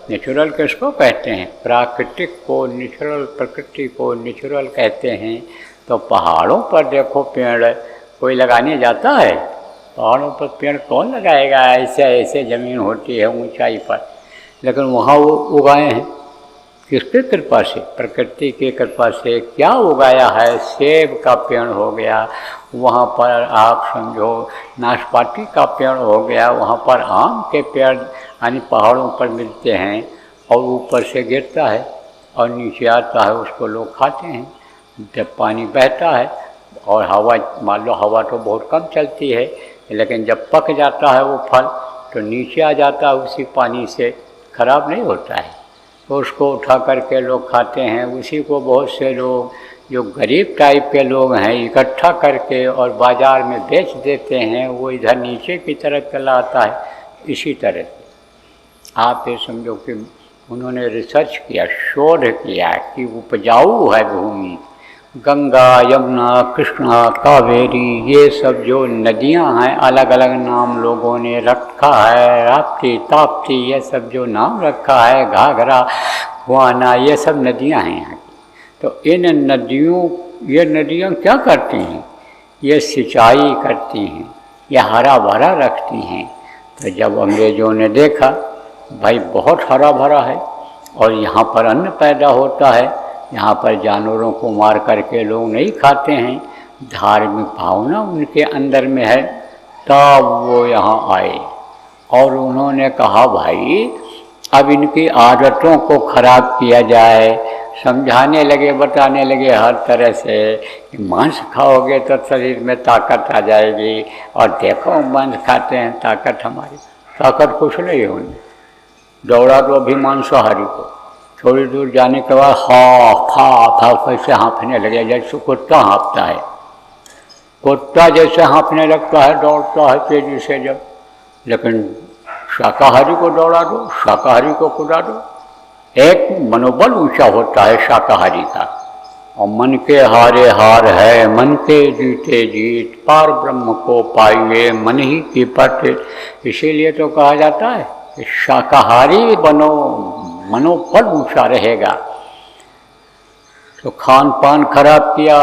Natural किसको कहते हैं? प्राकृतिक को नेचुरल, प्रकृति को नेचुरल कहते हैं। तो पहाड़ों पर देखो पेड़ कोई लगाने जाता है? पहाड़ों पर पेड़ कौन लगाएगा? ऐसे ऐसे ज़मीन होती है ऊंचाई पर, लेकिन वहाँ वो उगाए हैं किसकी कृपा से? प्रकृति की कृपा से। क्या उगाया है? सेब का पेड़ हो गया, वहाँ पर आप समझो नाशपाती का पेड़ हो गया, वहाँ पर आम के पेड़ यानी पहाड़ों पर मिलते हैं और ऊपर से गिरता है और नीचे आता है, उसको लोग खाते हैं। जब पानी बहता है और हवा, मान लो हवा तो बहुत कम चलती है, लेकिन जब पक जाता है वो फल तो नीचे आ जाता है, उसी पानी से खराब नहीं होता है, तो उसको उठा करके लोग खाते हैं। उसी को बहुत से लोग जो गरीब टाइप के लोग हैं इकट्ठा करके और बाज़ार में बेच देते हैं, वो इधर नीचे की तरफ चला आता है। इसी तरह से आप ये समझो कि उन्होंने रिसर्च किया, शोध किया कि उपजाऊ है भूमि। गंगा, यमुना, कृष्णा, कावेरी, ये सब जो नदियां हैं, अलग अलग नाम लोगों ने रखा है, राप्ती, ताप्ती, ये सब जो नाम रखा है, घाघरा, खुआना, ये सब नदियां हैं यहाँ की। तो इन नदियों, ये नदियां क्या करती हैं? ये सिंचाई करती हैं, ये हरा भरा रखती हैं। तो जब अंग्रेज़ों ने देखा भाई बहुत हरा भरा है और यहाँ पर अन्न पैदा होता है, यहाँ पर जानवरों को मार करके लोग नहीं खाते हैं, धार्मिक भावना उनके अंदर में है, तब वो यहाँ आए और उन्होंने कहा भाई अब इनकी आदतों को खराब किया जाए। समझाने लगे, बताने लगे हर तरह से कि मांस खाओगे तो शरीर में ताकत आ जाएगी, और देखो मांस खाते हैं ताकत, हमारी ताकत कुछ नहीं होनी। दौड़ा दो अभी मांसाहारी को, थोड़ी दूर जाने के बाद हा कैसे हाँफने लगे, जैसे कुत्ता हाँफता है। कुत्ता जैसे हाँफने लगता है, दौड़ता है तेजी से जब, लेकिन शाकाहारी को दौड़ा दो, शाकाहारी को कुदा दो, एक मनोबल ऊंचा होता है शाकाहारी का। और मन के हारे हार है, मन के जीते जीत, पार ब्रह्म को पाइए मन ही की पट। इसीलिए तो कहा जाता है कि शाकाहारी बनो, मनोबल ऊंचा रहेगा। तो खान पान खराब किया,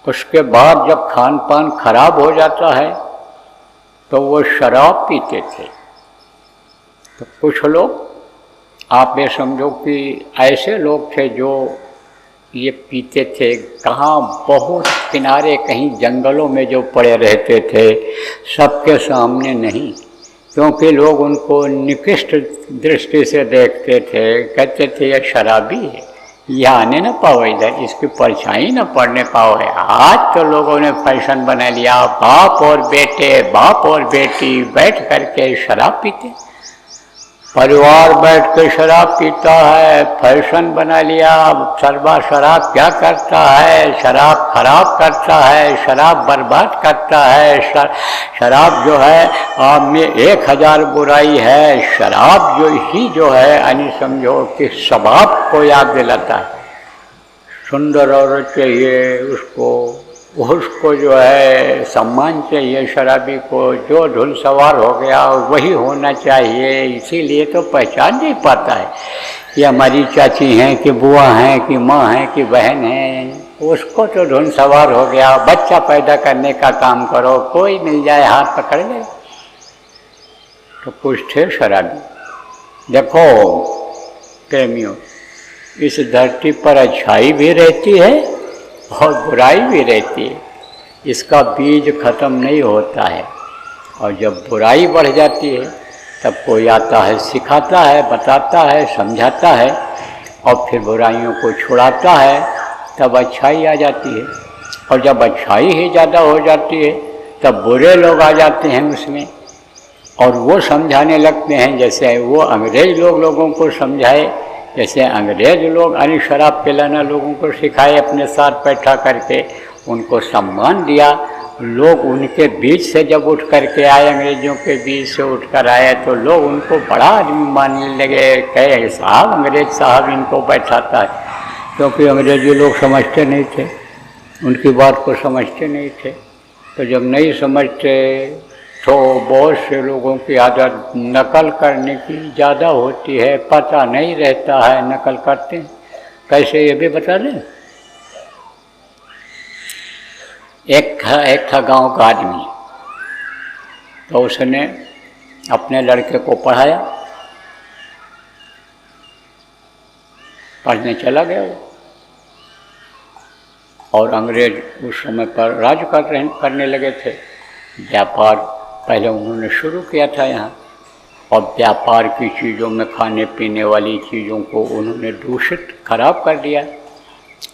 उसके बाद जब खान पान खराब हो जाता है तो वो शराब पीते थे। तो कुछ लोग, आप ये समझो कि ऐसे लोग थे जो ये पीते थे, कहाँ बहुत किनारे कहीं जंगलों में जो पड़े रहते थे, सबके सामने नहीं, क्योंकि लोग उनको निकृष्ट दृष्टि से देखते थे, कहते थे ये शराबी है, ये आने न पाओ इधर, इसकी परछाई न पड़ने पाओ है। आज तो लोगों ने फैशन बना लिया, बाप और बेटे, बाप और बेटी बैठ करके शराब पीते, परिवार बैठ के शराब पीता है, फैशन बना लिया। सरबा शराब क्या करता है? शराब खराब करता है, शराब बर्बाद करता है। शराब जो है आप में 1000 बुराई है। शराब जो ही जो है यानी समझो कि स्वभाव को याद दिलाता है। सुंदर औरत चाहिए उसको जो है सम्मान चाहिए, शराबी को जो धुन सवार हो गया वही होना चाहिए। इसीलिए तो पहचान नहीं पाता है कि हमारी चाची हैं कि बुआ हैं कि माँ हैं कि बहन हैं। उसको तो धुन सवार हो गया, बच्चा पैदा करने का काम करो, कोई मिल जाए हाथ पकड़ ले। तो कुछ थे शराबी। देखो प्रेमियों, इस धरती पर अच्छाई भी रहती है और बुराई भी रहती है, इसका बीज खत्म नहीं होता है। और जब बुराई बढ़ जाती है तब कोई आता है, सिखाता है, बताता है, समझाता है और फिर बुराइयों को छुड़ाता है, तब अच्छाई आ जाती है। और जब अच्छाई ही ज़्यादा हो जाती है तब बुरे लोग आ जाते हैं उसमें और वो समझाने लगते हैं, जैसे वो अंग्रेज़ लोग लोगों को समझाए, जैसे अंग्रेज लोग यानी शराब पिलाना लोगों को सिखाए, अपने साथ बैठा करके उनको सम्मान दिया। लोग उनके बीच से जब उठ करके आए, अंग्रेज़ों के बीच से उठ कर आए, तो लोग उनको बड़ा आदमी मानने लगे, कहे साहब अंग्रेज साहब इनको बैठाता है, क्योंकि अंग्रेजी लोग समझते नहीं थे, उनकी बात को समझते नहीं थे। तो जब नहीं समझते तो बहुत से लोगों की आदत नकल करने की ज़्यादा होती है, पता नहीं रहता है नकल करते हैं। कैसे ये भी बता दें। एक था गांव का आदमी, तो उसने अपने लड़के को पढ़ाया, पढ़ने चला गया वो, और अंग्रेज उस समय पर राज करने लगे थे। व्यापार पहले उन्होंने शुरू किया था यहाँ, और व्यापार की चीज़ों में खाने पीने वाली चीज़ों को उन्होंने दूषित खराब कर दिया,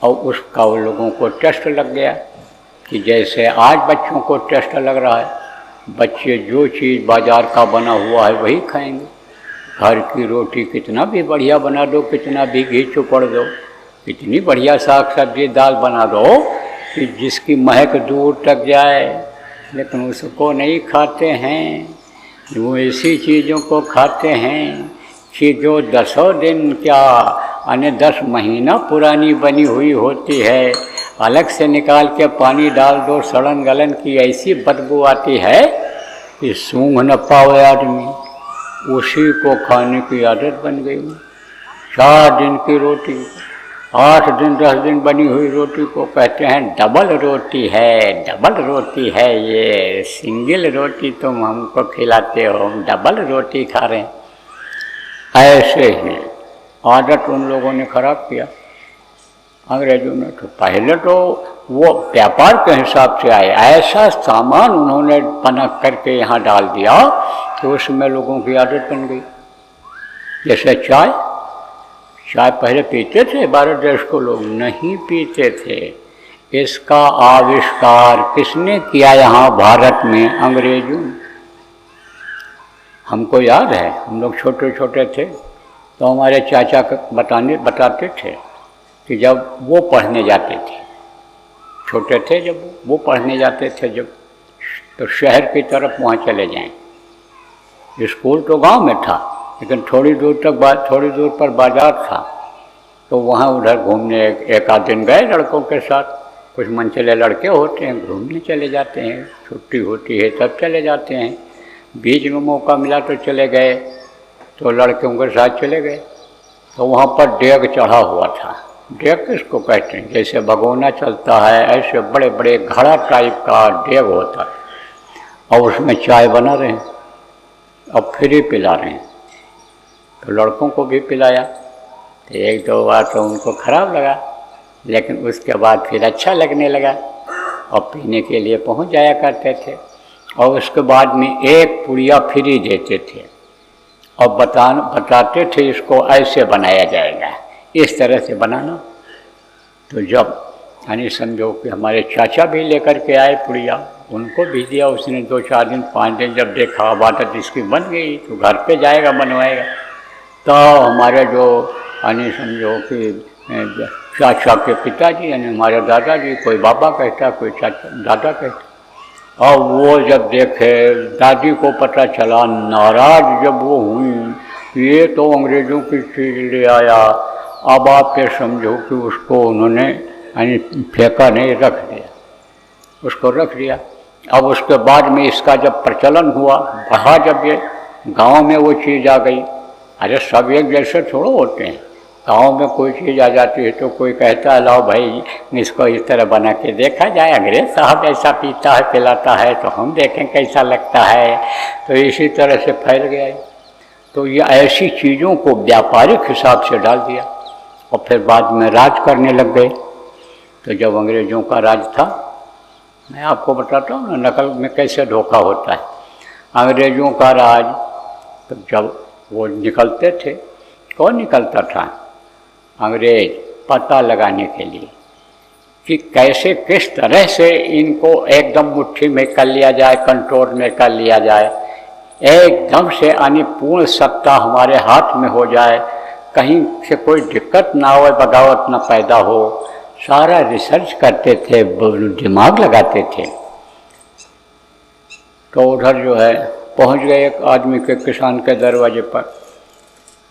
और उसका उन लोगों को टेस्ट लग गया कि जैसे आज बच्चों को टेस्ट लग रहा है, बच्चे जो चीज़ बाज़ार का बना हुआ है वही खाएंगे। घर की रोटी कितना भी बढ़िया बना दो, कितना भी घी चुपड़ दो, इतनी बढ़िया साग सब्जी दाल बना दो कि जिसकी महक दूर तक जाए, लेकिन उसको नहीं खाते हैं। वो ऐसी चीज़ों को खाते हैं कि जो 10 दिन क्या यानी 10 महीना पुरानी बनी हुई होती है, अलग से निकाल के पानी डाल दो, सड़न गलन की ऐसी बदबू आती है कि सूंघ न पावे आदमी। उसी को खाने की आदत बन गई। 4 दिन की रोटी, 8 दिन 10 दिन बनी हुई रोटी को कहते हैं डबल रोटी है, डबल रोटी है। ये सिंगल रोटी तुम हमको खिलाते हो, हम डबल रोटी खा रहे हैं। ऐसे ही आदत उन लोगों ने खराब किया अंग्रेजों ने। तो पहले तो वो व्यापार के हिसाब से आए, ऐसा सामान उन्होंने बना करके यहाँ डाल दिया कि उसमें लोगों की आदत बन गई। जैसे चाय पहले पीते थे, भारत देश को लोग नहीं पीते थे। इसका आविष्कार किसने किया यहाँ भारत में? अंग्रेजों। हमको याद है, हम लोग छोटे छोटे थे तो हमारे चाचा बताते थे कि जब वो पढ़ने जाते थे, छोटे थे जब वो पढ़ने जाते थे जब, तो शहर की तरफ वहाँ चले जाएं। स्कूल तो गांव में था, लेकिन थोड़ी दूर पर बाजार था, तो वहाँ उधर घूमने एक आध दिन गए लड़कों के साथ। कुछ मनचले लड़के होते हैं, घूमने चले जाते हैं, छुट्टी होती है तब चले जाते हैं। बीच में मौका मिला तो चले गए, तो लड़कों के साथ चले गए। तो वहाँ पर डेग चढ़ा हुआ था। डेग किसको कहते हैं? जैसे भगोना चलता है, ऐसे बड़े बड़े घड़ा टाइप का डेग होता है, और उसमें चाय बना रहे हैं और फ्री पिला रहे हैं। तो लड़कों को भी पिलाया। तो 1-2 बार तो उनको खराब लगा, लेकिन उसके बाद फिर अच्छा लगने लगा और पीने के लिए पहुंच जाया करते थे। और उसके बाद में एक पुड़िया फ्री देते थे और बताते थे इसको ऐसे बनाया जाएगा, इस तरह से बनाना। तो जब यानी समझो कि हमारे चाचा भी लेकर के आए पुड़िया, उनको भी दिया। उसने 2-4 दिन 5 दिन जब देखा आदत इसकी बन गई तो घर पे जाएगा बनवाएगा। तो हमारे जो यानी समझो कि चाचा के पिताजी यानी हमारे दादाजी, कोई बाबा कहता, कोई चाचा दादा कहता, और वो जब देखे, दादी को पता चला, नाराज जब वो हुई, ये तो अंग्रेज़ों की चीज़ ले आया। अब आप ये समझो कि उसको उन्होंने यानी फेंका नहीं, रख दिया, उसको रख दिया। अब उसके बाद में इसका जब प्रचलन हुआ, बढ़ा, जब ये गांव में वो चीज़ आ गई। अरे सब एक जैसे थोड़ो होते हैं, गांव में कोई चीज़ आ जाती है तो कोई कहता है लाओ भाई इसको इस तरह बना के देखा जाए, अंग्रेज साहब ऐसा पीता है पिलाता है तो हम देखें कैसा लगता है। तो इसी तरह से फैल गया। तो ये ऐसी चीज़ों को व्यापारिक हिसाब से डाल दिया और फिर बाद में राज करने लग गए। तो जब अंग्रेज़ों का राज था, मैं आपको बताता हूँ ना नकल में कैसे धोखा होता है। अंग्रेज़ों का राज, तो जब वो निकलते थे, कौन निकलता था? अंग्रेज, पता लगाने के लिए कि कैसे किस तरह से इनको एकदम मुट्ठी में कर लिया जाए, कंट्रोल में कर लिया जाए, एकदम से यानी पूर्ण सत्ता हमारे हाथ में हो जाए, कहीं से कोई दिक्कत ना हो, बगावत ना पैदा हो। सारा रिसर्च करते थे, दिमाग लगाते थे। तो उधर जो है पहुंच गए एक आदमी के, किसान के दरवाजे पर।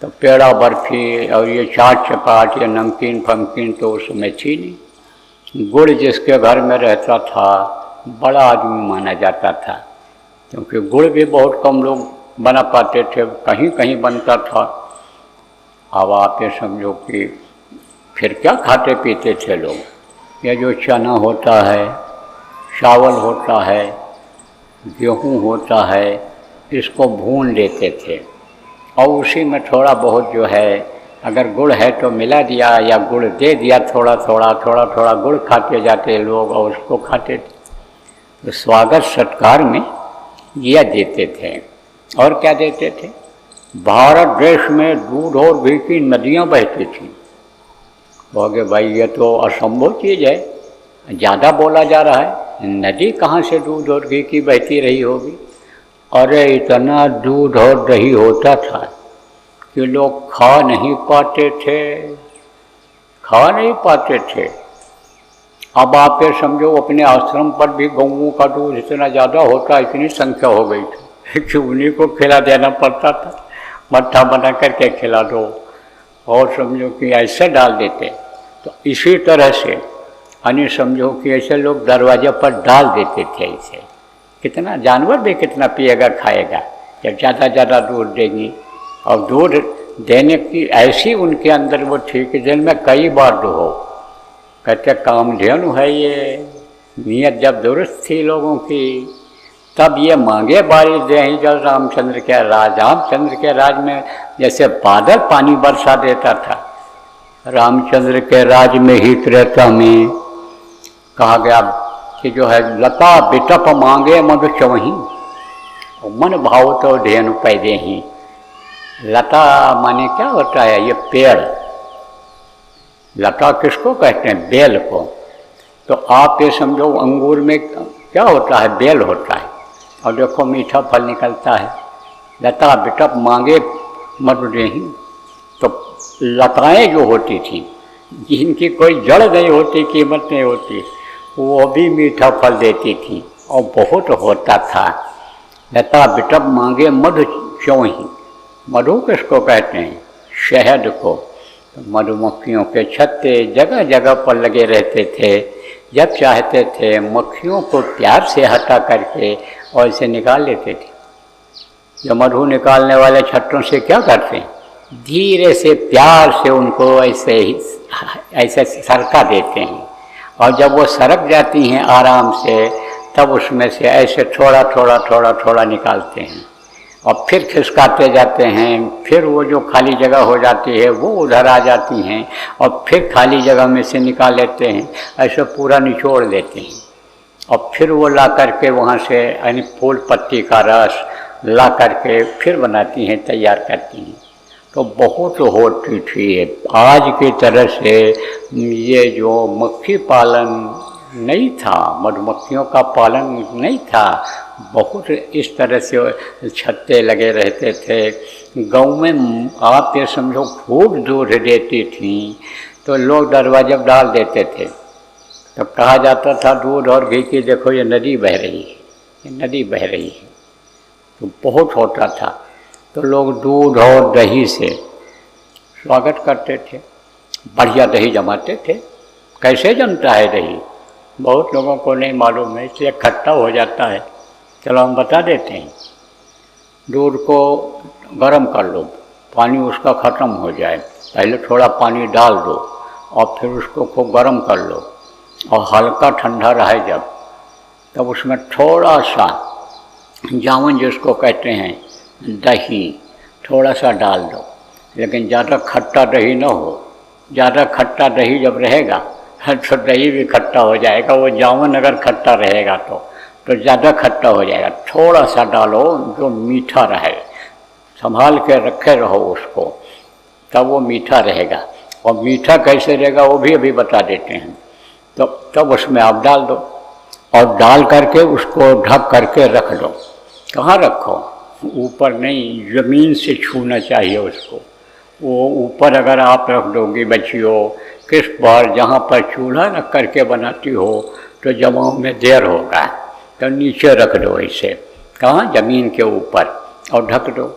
तो पेड़ा बर्फी और ये चाट चपाट, ये नमकीन फमकीन तो उस समय थी नहीं। गुड़ जिसके घर में रहता था बड़ा आदमी माना जाता था। क्योंकि गुड़ भी बहुत कम लोग बना पाते थे, कहीं कहीं बनता था। अब आप ये समझो कि फिर क्या खाते पीते थे लोग। ये जो चना होता है, चावल होता है, गेहूँ होता है, इसको भून लेते थे और उसी में थोड़ा बहुत जो है अगर गुड़ है तो मिला दिया या गुड़ दे दिया, थोड़ा थोड़ा गुड़ खाते जाते लोग और उसको खाते थे। तो स्वागत सत्कार में यह देते थे। और क्या देते थे? भारत देश में दूध और घी की नदियाँ बहती थीं। कहोगे भाई ये तो असंभव चीज़ है, ज़्यादा बोला जा रहा है, नदी कहाँ से दूध और घी की बहती रही होगी। अरे इतना दूध और दही होता था कि लोग खा नहीं पाते थे। अब आप ये समझो अपने आश्रम पर भी गऊओं का दूध इतना ज़्यादा होता, इतनी संख्या हो गई थी कि उन्हीं को खिला देना पड़ता था, मट्ठा बना करके खिला दो और समझो कि ऐसे डाल देते। तो इसी तरह से यानी समझो कि ऐसे लोग दरवाजे पर डाल देते थे। ऐसे कितना जानवर भी कितना पिएगा खाएगा जब ज़्यादा दूध देंगी। और दूध देने की ऐसी उनके अंदर वो थी कि दिन में कई बार दुहो। कहते कामधेनु है ये, नीयत जब दुरुस्त थी लोगों की तब ये मांगे बारिश दे ही। जब रामचंद्र के राज में जैसे बादल पानी बरसा देता था, रामचंद्र के राज में ही त्रेता में कहा गया कि जो है लता बिटप मांगे मधु चवही, मन भाव तो धेनु पैदे ही। लता माने क्या होता है? ये पेड़। लता किसको कहते हैं? बेल को। तो आप ये समझो अंगूर में क्या होता है? बेल होता है। और देखो मीठा फल निकलता है। लता बिटप मांगे मधु देहि। तो लताएं जो होती थी जिनकी कोई जड़ नहीं होती, कीमत नहीं होती, वो भी मीठा फल देती थी और बहुत होता था। लता बिटप मांगे मधु चौही। मधु किसको कहते हैं? शहद को। तो मधुमक्खियों के छत्ते जगह जगह पर लगे रहते थे। जब चाहते थे मक्खियों को प्यार से हटा करके और इसे निकाल लेते थे। जो मधु निकालने वाले छत्तों से क्या करते हैं? धीरे से प्यार से उनको ऐसे सरका देते हैं। और जब वो सरक जाती हैं आराम से, तब उसमें से ऐसे थोड़ा निकालते हैं और फिर खिसकाते जाते हैं। फिर वो जो खाली जगह हो जाती है वो उधर आ जाती हैं और फिर खाली जगह में से निकाल लेते हैं, ऐसे पूरा निचोड़ लेते हैं। और फिर वो ला करके वहाँ से यानी फूल पत्ती का रस ला करके फिर बनाती हैं, तैयार करती हैं। तो बहुत होती थी। आज की तरह से ये जो मक्खी पालन नहीं था, मधुमक्खियों का पालन नहीं था, बहुत इस तरह से छत्ते लगे रहते थे। गाँव में आप ये समझो खूब दूध देती थी तो लोग दरवाजे पर डाल देते थे। तब कहा जाता था दूध और घी की देखो ये नदी बह रही है, ये नदी बह रही है। तो बहुत होता था। तो लोग दूध और दही से स्वागत करते थे। बढ़िया दही जमाते थे। कैसे जमता है दही? बहुत लोगों को नहीं मालूम है, इसलिए खट्टा हो जाता है। चलो हम बता देते हैं। दूध को गर्म कर लो, पानी उसका ख़त्म हो जाए, पहले थोड़ा पानी डाल दो और फिर उसको खूब गर्म कर लो और हल्का ठंडा रहे जब, तब उसमें थोड़ा सा जामुन जिसको कहते हैं दही थोड़ा सा डाल दो। लेकिन ज़्यादा खट्टा दही न हो। ज़्यादा खट्टा दही जब रहेगा तो दही भी खट्टा हो जाएगा। वो जामुन अगर खट्टा रहेगा तो ज़्यादा खट्टा हो जाएगा। थोड़ा सा डालो जो मीठा रहे, संभाल के रखे रहो उसको, तब वो मीठा रहेगा। और मीठा कैसे रहेगा वो भी अभी बता देते हैं। तो तब उसमें आप डाल दो और डाल करके उसको ढक करके रख दो। कहाँ रखो? ऊपर नहीं, ज़मीन से छूना चाहिए उसको। वो ऊपर अगर आप रख दोगे बच्चियों, किस बार जहाँ पर चूल्हा रख करके बनाती हो तो जमाव में देर होगा, तो नीचे रख दो इसे। कहाँ? ज़मीन के ऊपर, और ढक दो।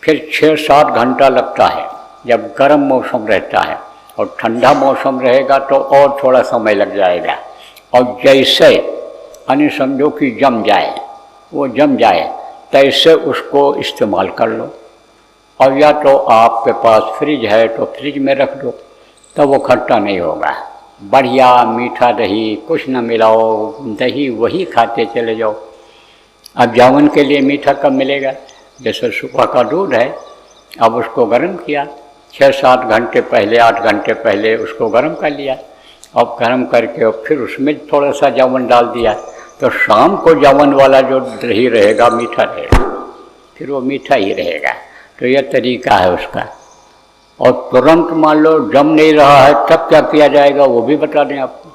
फिर 6-7 घंटा लगता है जब गर्म मौसम रहता है, और ठंडा मौसम रहेगा तो और थोड़ा समय लग जाएगा। और जैसे यानी समझो कि जम जाए, वो जम जाए तैसे उसको इस्तेमाल कर लो। और या तो आपके पास फ्रिज है तो फ्रिज में रख दो, तब वो खट्टा नहीं होगा। बढ़िया मीठा दही कुछ न मिलाओ, दही वही खाते चले जाओ। अब जामुन के लिए मीठा कब मिलेगा? जैसे सुबह का दूध है, अब उसको गर्म किया 6-7 घंटे पहले, 8 घंटे पहले उसको गर्म कर लिया। अब गर्म करके और फिर उसमें थोड़ा सा जामुन डाल दिया, तो शाम को जामुन वाला जो दही रहेगा मीठा रहेगा, फिर वो मीठा ही रहेगा। तो यह तरीका है उसका। और तुरंत मान लो जम नहीं रहा है, तब क्या किया जाएगा वो भी बता दें आपको।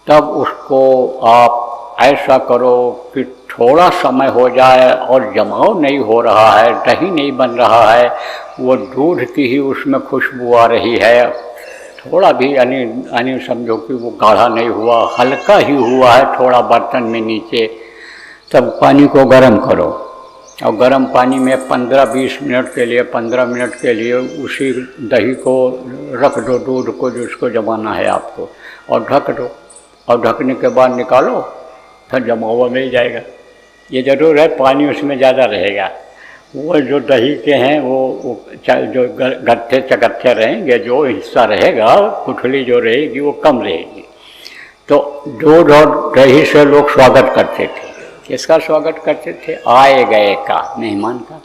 तब उसको आप ऐसा करो कि थोड़ा समय हो जाए और जमाव नहीं हो रहा है, दही नहीं बन रहा है, वो दूध की ही उसमें खुशबू आ रही है, थोड़ा भी यानी समझो कि वो गाढ़ा नहीं हुआ, हल्का ही हुआ है थोड़ा बर्तन में नीचे, तब पानी को गर्म करो। और गर्म पानी में 15-20 मिनट के लिए 15 मिनट के लिए उसी दही को रख दो, दूध को जिसको जमाना है आपको, और ढक दो। और ढकने के बाद निकालो, फिर जमा हुआ मिल जाएगा। ये ज़रूर है पानी उसमें ज़्यादा रहेगा, वो जो दही के हैं वो जो गट्ठे चगट्ठे रहेंगे, जो हिस्सा रहेगा गुठली जो रहेगी वो कम रहेगी। तो दूध और दही से लोग स्वागत करते थे। किसका स्वागत करते थे? आए गए का, मेहमान का।